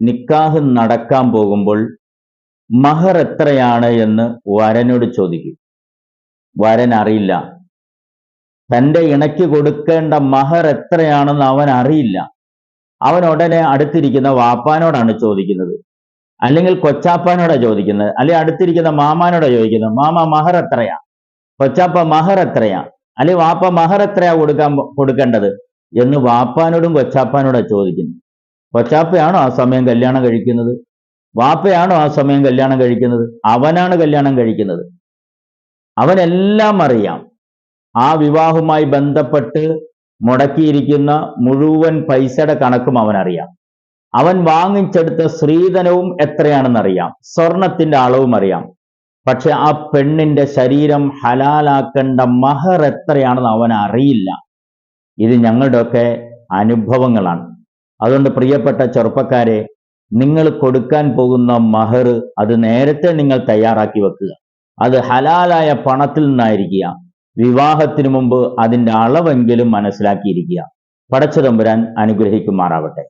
നിക്കാഹ് നടക്കാൻ പോകുമ്പോൾ മഹർ എത്രയാണ് എന്ന് വരനോട് ചോദിക്കും. വരൻ അറിയില്ല. തന്റെ ഇണയ്ക്ക് കൊടുക്കേണ്ട മഹർ എത്രയാണെന്ന് അവൻ അറിയില്ല. അവൻ ഉടനെ അടുത്തിരിക്കുന്ന വാപ്പാനോടാണ് ചോദിക്കുന്നത്, അല്ലെങ്കിൽ കൊച്ചാപ്പാനോടാ ചോദിക്കുന്നത്, അല്ലെങ്കിൽ അടുത്തിരിക്കുന്ന മാമാനോടാ ചോദിക്കുന്നത്. മാമ മഹർ എത്രയാ? കൊച്ചാപ്പ മഹർ എത്രയാ? അല്ലെങ്കിൽ വാപ്പ മഹർ എത്രയാ കൊടുക്കേണ്ടത് എന്ന് വാപ്പാനോടും കൊച്ചാപ്പാനോടാ ചോദിക്കുന്നത്. കൊച്ചാപ്പയാണോ ആ സമയം കല്യാണം കഴിക്കുന്നത്? വാപ്പയാണോ ആ സമയം കല്യാണം കഴിക്കുന്നത്? അവനാണ് കല്യാണം കഴിക്കുന്നത്. അവനെല്ലാം അറിയാം. ആ വിവാഹവുമായി ബന്ധപ്പെട്ട് മുടക്കിയിരിക്കുന്ന മുഴുവൻ പൈസയുടെ കണക്കും അവനറിയാം. അവൻ വാങ്ങിച്ചെടുത്ത സ്ത്രീധനവും എത്രയാണെന്നറിയാം, സ്വർണത്തിന്റെ അളവും അറിയാം. പക്ഷെ ആ പെണ്ണിന്റെ ശരീരം ഹലാലാക്കേണ്ട മഹർ എത്രയാണെന്ന് അവൻ അറിയില്ല. ഇത് ഞങ്ങളുടെയൊക്കെ അനുഭവങ്ങളാണ്. അതുകൊണ്ട് പ്രിയപ്പെട്ട ചെറുപ്പക്കാരെ, നിങ്ങൾ കൊടുക്കാൻ പോകുന്ന മഹർ അത് നേരത്തെ നിങ്ങൾ തയ്യാറാക്കി വെക്കുക. അത് ഹലാലായ പണത്തിൽ നിന്നായിരിക്കുക. വിവാഹത്തിനു മുമ്പ് അതിന്റെ അളവെങ്കിലും മനസ്സിലാക്കിയിരിക്കുക. പടച്ച തമ്പുരാൻ അനുഗ്രഹിക്കുമാറാവട്ടെ.